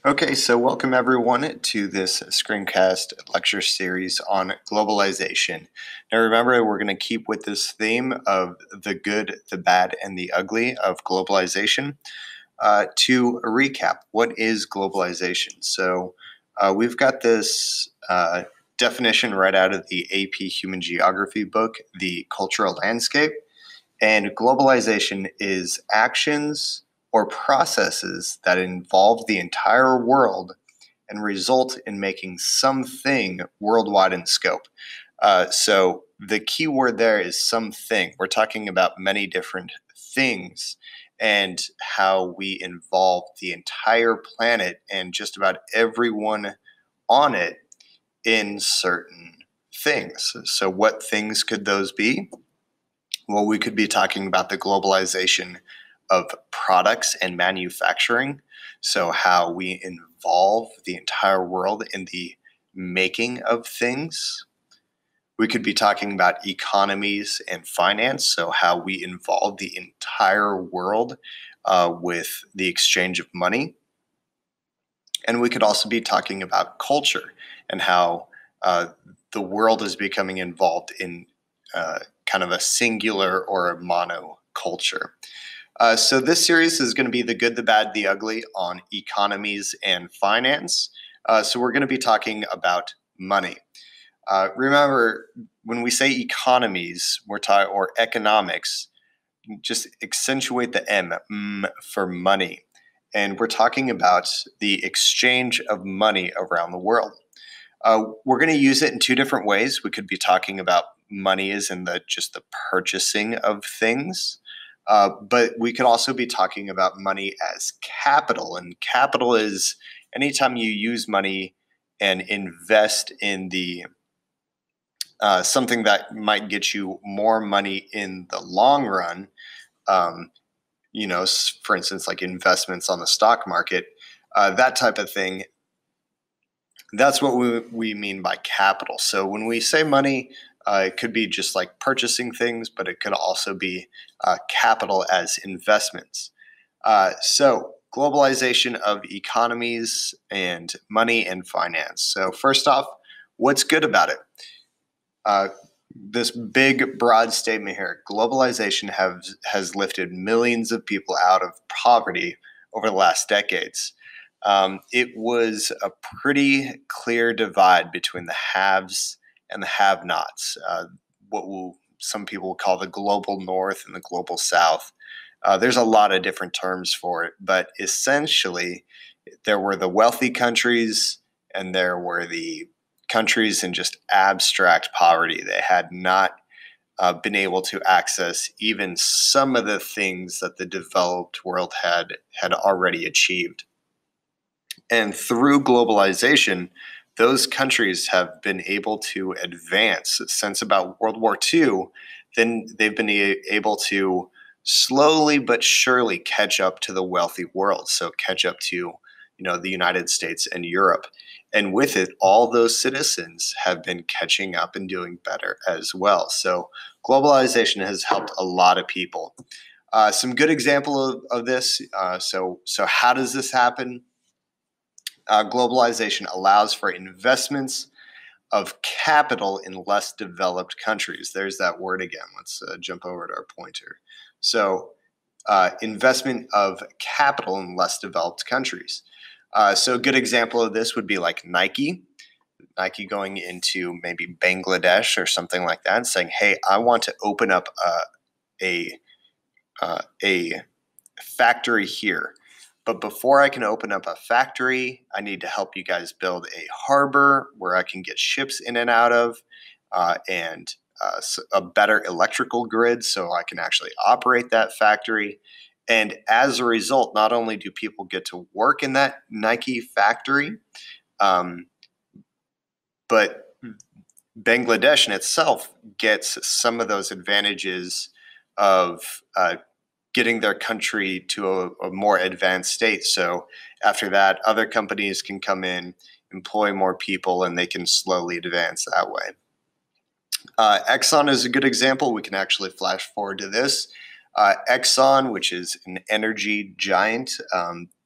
Okay, so welcome everyone to this screencast lecture series on globalization. Now remember, we're going to keep with this theme of the good, the bad, and the ugly of globalization. To recap, what is globalization? So we've got this definition right out of the AP Human Geography book, The Cultural Landscape. And globalization is actions or processes that involve the entire world and result in making something worldwide in scope. So the key word there is something. We're talking about many different things and how we involve the entire planet and just about everyone on it in certain things. So what things could those be? Well, we could be talking about the globalization of products and manufacturing. So, how we involve the entire world in the making of things. We could be talking about economies and finance. So, how we involve the entire world with the exchange of money. And we could also be talking about culture and how the world is becoming involved in kind of a singular or a monoculture. So this series is going to be the good, the bad, the ugly on economies and finance. So we're going to be talking about money. Remember, when we say economies, or economics, just accentuate the M for money. And we're talking about the exchange of money around the world. We're going to use it in two different ways. We could be talking about money as in just the purchasing of things, but we could also be talking about money as capital. And capital is anytime you use money and invest in the something that might get you more money in the long run. Um, for instance, like investments on the stock market, that type of thing. That's what we mean by capital. So when we say money, it could be just like purchasing things, but it could also be capital as investments. So globalization of economies and money and finance. So first off, what's good about it? This big, broad statement here: globalization has lifted millions of people out of poverty over the last decades. It was a pretty clear divide between the haves and the have-nots. Some people call the global north and the global south. There's a lot of different terms for it, but essentially, there were the wealthy countries and there were the countries in just abstract poverty. They had not been able to access even some of the things that the developed world had already achieved. And through globalization, those countries have been able to advance since about World War II. Then they've been able to slowly but surely catch up to the wealthy world. So catch up to, the United States and Europe. And with it, all those citizens have been catching up and doing better as well. So globalization has helped a lot of people. Some good example of this. So how does this happen? Globalization allows for investments of capital in less developed countries. There's that word again. Let's jump over to our pointer. So investment of capital in less developed countries. So a good example of this would be like Nike. Nike going into maybe Bangladesh or something like that and saying, hey, I want to open up a factory here. But before I can open up a factory, I need to help you guys build a harbor where I can get ships in and out of, and a better electrical grid so I can actually operate that factory. And as a result, not only do people get to work in that Nike factory, but Bangladesh in itself gets some of those advantages of getting their country to a more advanced state. So after that, other companies can come in, employ more people, and they can slowly advance that way. Exxon is a good example. We can actually flash forward to this. Exxon, which is an energy giant,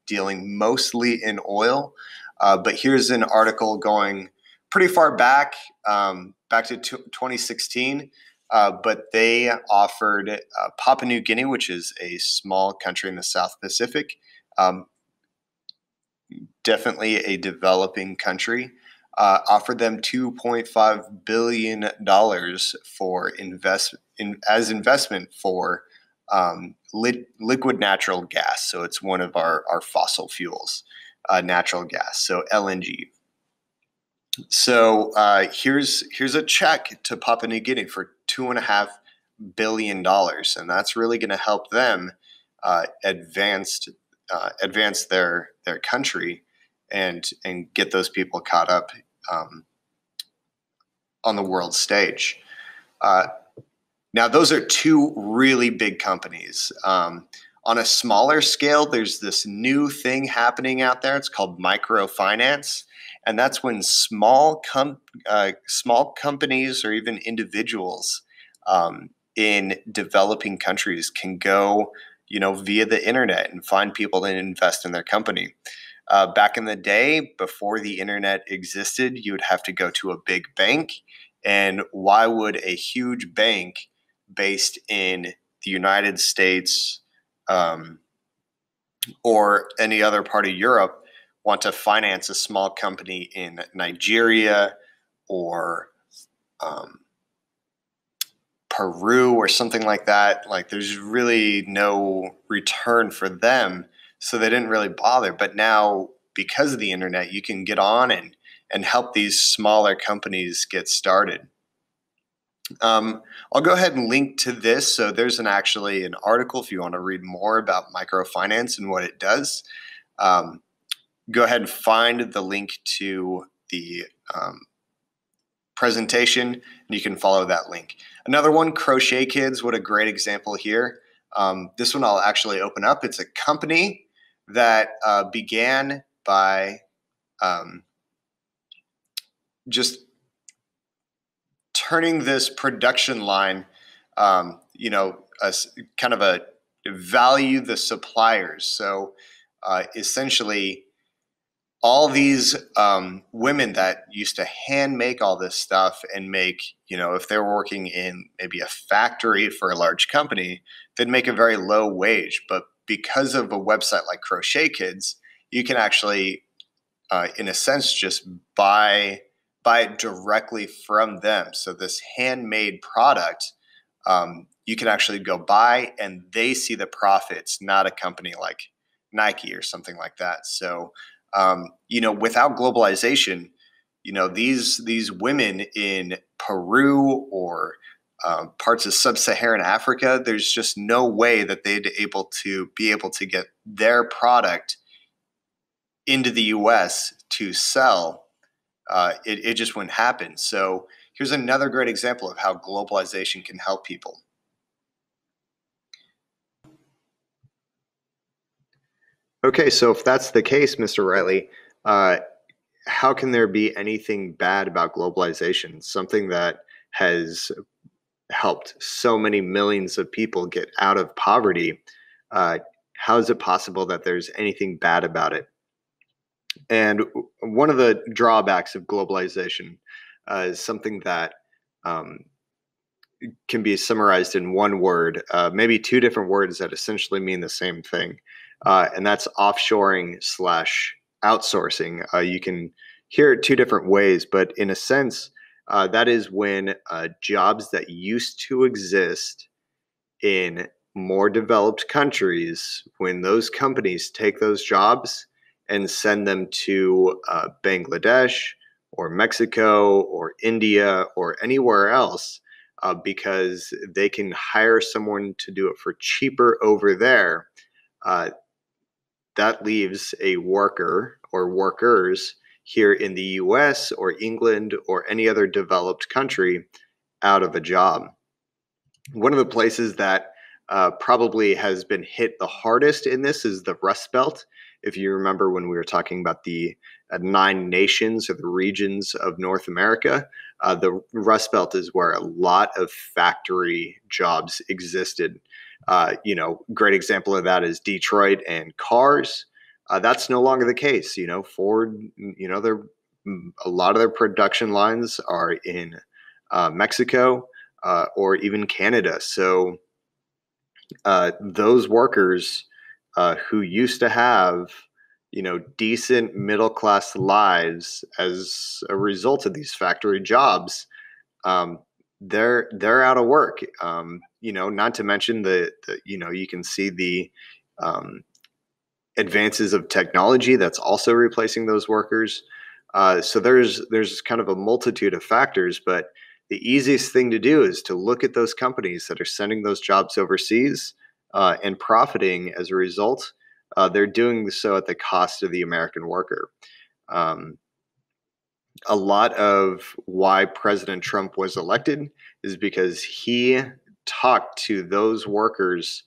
dealing mostly in oil. But here's an article going pretty far back, back to 2016. But they offered Papua New Guinea, which is a small country in the South Pacific, definitely a developing country, offered them $2.5 billion for as investment for liquid natural gas. So it's one of our fossil fuels, natural gas, so LNG. So here's a check to Papua New Guinea for $2.5 billion, and that's really going to help them advance their country and get those people caught up on the world stage. Now, those are two really big companies. On a smaller scale, there's this new thing happening out there. It's called microfinance. And that's when small companies or even individuals in developing countries can go, via the internet and find people to invest in their company. Back in the day, before the internet existed, you would have to go to a big bank. And why would a huge bank based in the United States or any other part of Europe want to finance a small company in Nigeria or Peru or something like that? Like, there's really no return for them, so they didn't really bother. But now, because of the internet, you can get on and help these smaller companies get started. I'll go ahead and link to this. So there's actually an article if you want to read more about microfinance and what it does. Go ahead and find the link to the presentation, and you can follow that link. Another one, Crochet Kids. What a great example here. This one I'll actually open up. It's a company that began by just turning this production line, kind of a value the suppliers. So essentially, all these women that used to hand make all this stuff and make, if they were working in maybe a factory for a large company, they'd make a very low wage. But because of a website like Crochet Kids, you can actually, in a sense, just buy it directly from them. So this handmade product, you can actually go buy and they see the profits, not a company like Nike or something like that. So without globalization, these women in Peru or parts of sub-Saharan Africa, there's just no way that they'd be able to get their product into the US to sell. It just wouldn't happen. So here's another great example of how globalization can help people. Okay, so if that's the case, Mr. Riley, how can there be anything bad about globalization? Something that has helped so many millions of people get out of poverty. How is it possible that there's anything bad about it? And one of the drawbacks of globalization is something that can be summarized in one word, maybe two different words that essentially mean the same thing. And that's offshoring / outsourcing. You can hear it two different ways, but in a sense, that is when jobs that used to exist in more developed countries, when those companies take those jobs and send them to Bangladesh or Mexico or India or anywhere else, because they can hire someone to do it for cheaper over there. That leaves a worker or workers here in the US or England or any other developed country out of a job. One of the places that probably has been hit the hardest in this is the Rust Belt. If you remember when we were talking about the 9 nations or the regions of North America, the Rust Belt is where a lot of factory jobs existed. Great example of that is Detroit and cars. That's no longer the case. Ford, a lot of their production lines are in Mexico or even Canada. So those workers who used to have, decent middle class lives as a result of these factory jobs, um, they're out of work. Not to mention you can see the um, advances of technology that's also replacing those workers. So there's kind of a multitude of factors, but the easiest thing to do is to look at those companies that are sending those jobs overseas and profiting as a result. They're doing so at the cost of the American worker. Um, a lot of why President Trump was elected is because he talked to those workers,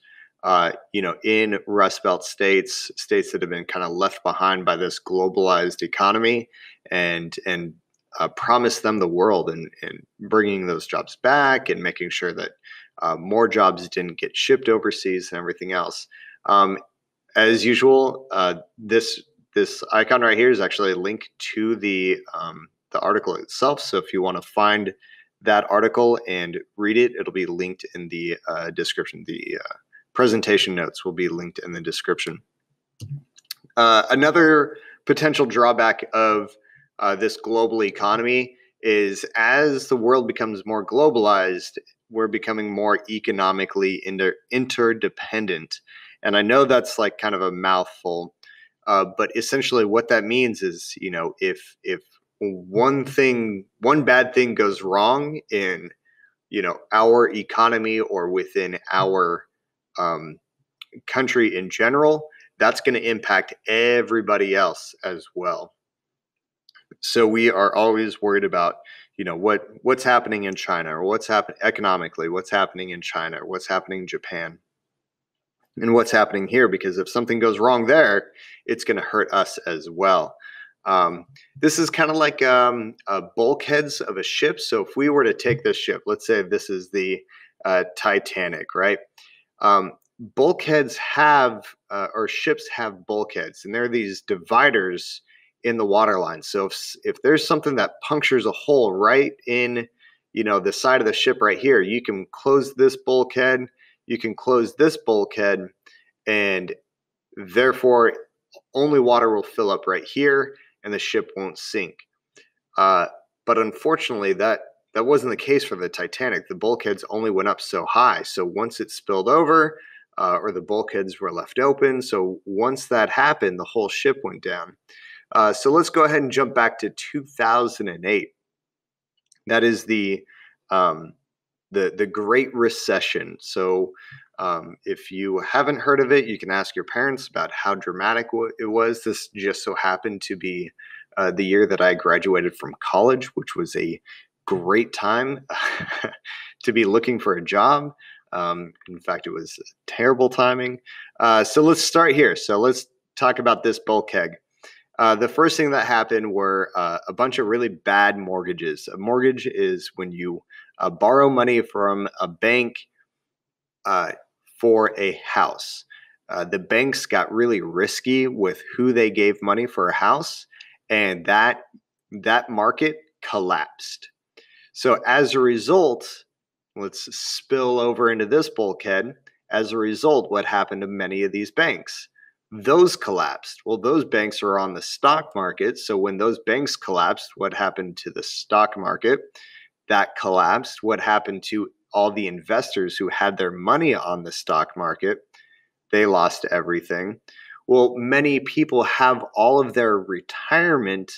in Rust Belt states that have been kind of left behind by this globalized economy, and promised them the world, and bringing those jobs back and making sure that more jobs didn't get shipped overseas and everything else. As usual, this icon right here is actually a link to the article itself. So if you want to find that article and read it, it'll be linked in the description. The presentation notes will be linked in the description. Another potential drawback of this global economy is, as the world becomes more globalized, we're becoming more economically interdependent. And I know that's like kind of a mouthful, but essentially what that means is, if one bad thing goes wrong in, our economy or within our um, country in general, that's going to impact everybody else as well. So we are always worried about, what's happening in China, or what's happening economically, what's happening in China, or what's happening in Japan, and what's happening here, because if something goes wrong there, it's going to hurt us as well. This is kind of like bulkheads of a ship. So if we were to take this ship, let's say this is the Titanic, right? Bulkheads have, or ships have bulkheads, and there are these dividers in the waterline. So if there's something that punctures a hole right in, the side of the ship right here, you can close this bulkhead, you can close this bulkhead, and therefore only water will fill up right here, and the ship won't sink. But unfortunately, that wasn't the case for the Titanic. The bulkheads only went up so high. So once it spilled over, or the bulkheads were left open, so once that happened, the whole ship went down. So let's go ahead and jump back to 2008. That is the Great Recession. So if you haven't heard of it, you can ask your parents about how dramatic it was. This just so happened to be the year that I graduated from college, which was a great time to be looking for a job. In fact, it was terrible timing. So let's start here. So let's talk about this bulkhead. The first thing that happened were a bunch of really bad mortgages. A mortgage is when you borrow money from a bank for a house. The banks got really risky with who they gave money for a house, and that market collapsed. So as a result, let's spill over into this bulkhead. As a result, what happened to many of these banks? Those collapsed. Well, those banks are on the stock market. So when those banks collapsed, what happened to the stock market? That collapsed. What happened to all the investors who had their money on the stock market? They lost everything. Well, many people have all of their retirement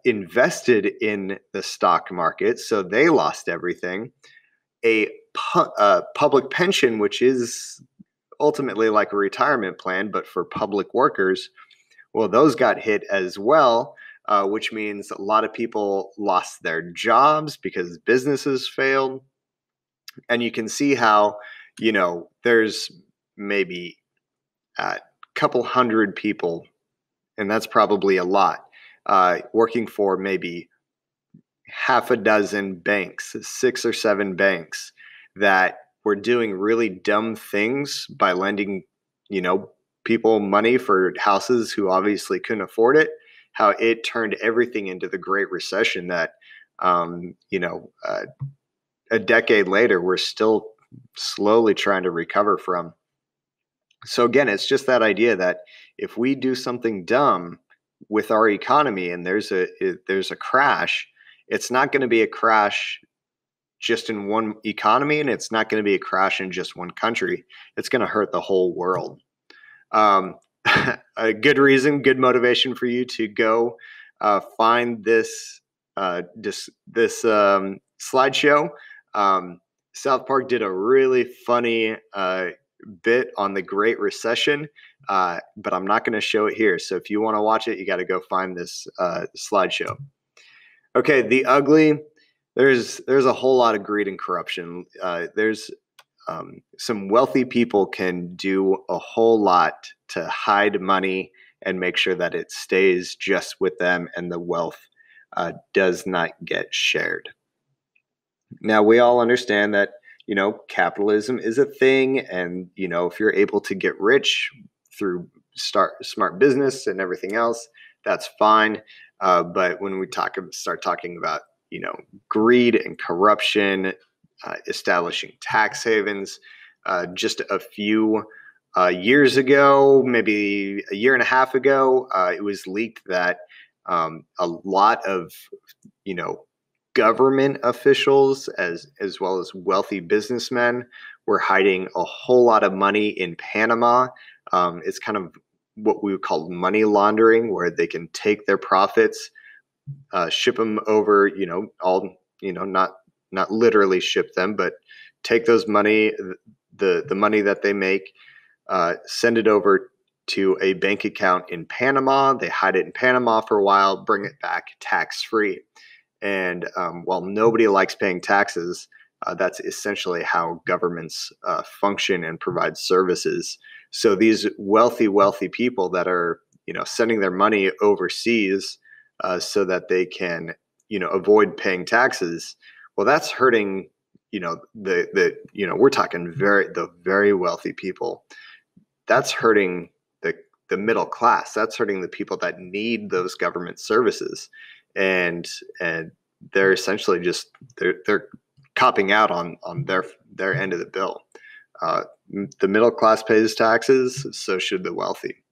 invested in the stock market, so they lost everything. A public pension, which is ultimately like a retirement plan, but for public workers, well, those got hit as well, which means a lot of people lost their jobs because businesses failed. And you can see how, there's maybe a couple hundred people, and that's probably a lot, working for maybe half a dozen banks, 6 or 7 banks that were doing really dumb things by lending, people money for houses who obviously couldn't afford it, how it turned everything into the Great Recession that, a decade later, we're still slowly trying to recover from. So again, it's just that idea that if we do something dumb with our economy and there's a crash, it's not going to be a crash just in one economy, and it's not going to be a crash in just one country. It's going to hurt the whole world. A good reason, good motivation for you to go find this slideshow. South Park did a really funny bit on the Great Recession, but I'm not going to show it here. So if you want to watch it, you got to go find this slideshow. Okay, the ugly. There's a whole lot of greed and corruption. There's some wealthy people can do a whole lot to hide money and make sure that it stays just with them and the wealth does not get shared. Now, we all understand that, capitalism is a thing, and, if you're able to get rich through smart business and everything else, that's fine. But when we start talking about, greed and corruption, establishing tax havens, just a few years ago, maybe a year and a half ago, it was leaked that a lot of, government officials as well as wealthy businessmen were hiding a whole lot of money in Panama. It's kind of what we would call money laundering, where they can take their profits, ship them over, not literally ship them, but take those money, the money that they make, send it over to a bank account in Panama. They hide it in Panama for a while, bring it back tax-free. And while nobody likes paying taxes, that's essentially how governments function and provide services. So these wealthy people that are, sending their money overseas so that they can, avoid paying taxes. Well, that's hurting, we're talking the very wealthy people. That's hurting the middle class. That's hurting the people that need those government services. And they're essentially just they're copping out on their end of the bill. The middle class pays taxes, so should the wealthy.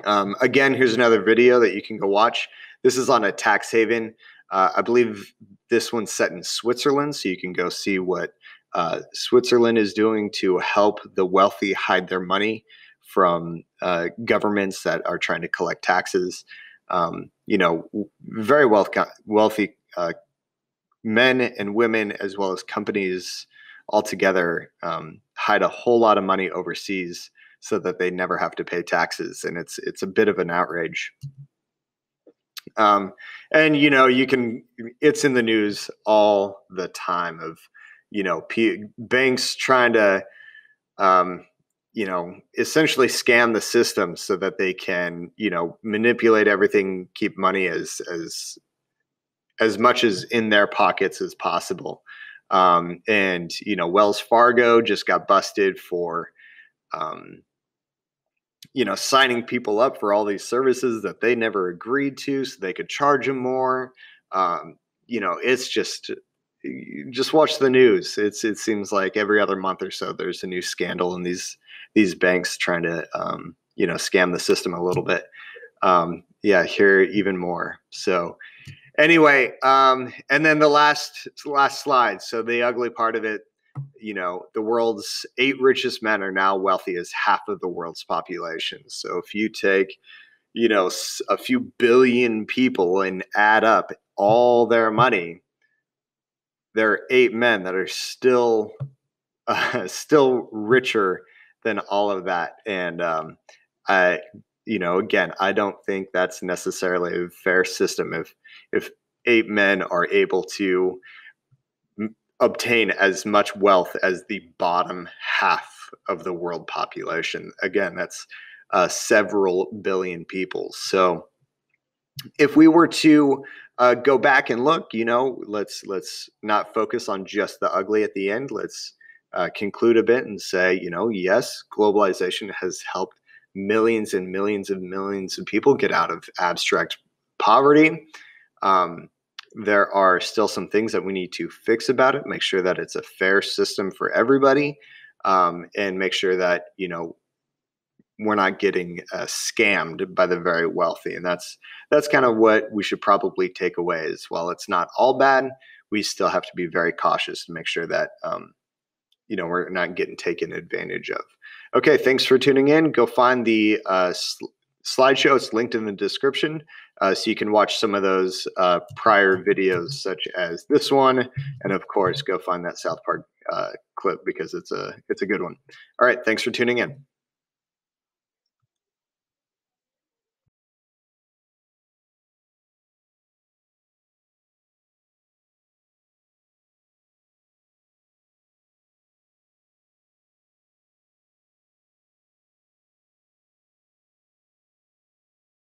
Again, here's another video that you can go watch. This is on a tax haven. I believe this one's set in Switzerland, so you can go see what Switzerland is doing to help the wealthy hide their money from governments that are trying to collect taxes. Very wealthy men and women, as well as companies altogether, hide a whole lot of money overseas so that they never have to pay taxes. And it's a bit of an outrage. And, it's in the news all the time of, banks trying to, essentially scam the system so that they can, manipulate everything, keep money as much as in their pockets as possible. And, Wells Fargo just got busted for, signing people up for all these services that they never agreed to so they could charge them more. It's just watch the news. It seems like every other month or so there's a new scandal in these banks trying to scam the system a little bit. Here even more. So anyway, and then the last slide. So the ugly part of it, the world's 8 richest men are now wealthy as half of the world's population. So if you take, a few billion people and add up all their money, there are 8 men that are still richer than all of that. And again, I don't think that's necessarily a fair system. If 8 men are able to obtain as much wealth as the bottom half of the world population, again, that's several billion people. So if we were to go back and look, let's not focus on just the ugly at the end. Let's conclude a bit and say, yes, globalization has helped millions and millions and millions of people get out of abstract poverty. There are still some things that we need to fix about it, make sure that it's a fair system for everybody, and make sure that, we're not getting scammed by the very wealthy. And that's kind of what we should probably take away as well. It's not all bad. We still have to be very cautious to make sure that, we're not getting taken advantage of. Okay, thanks for tuning in. Go find the slideshow. It's linked in the description, so you can watch some of those prior videos, such as this one, and of course, go find that South Park clip because it's a good one. All right, thanks for tuning in.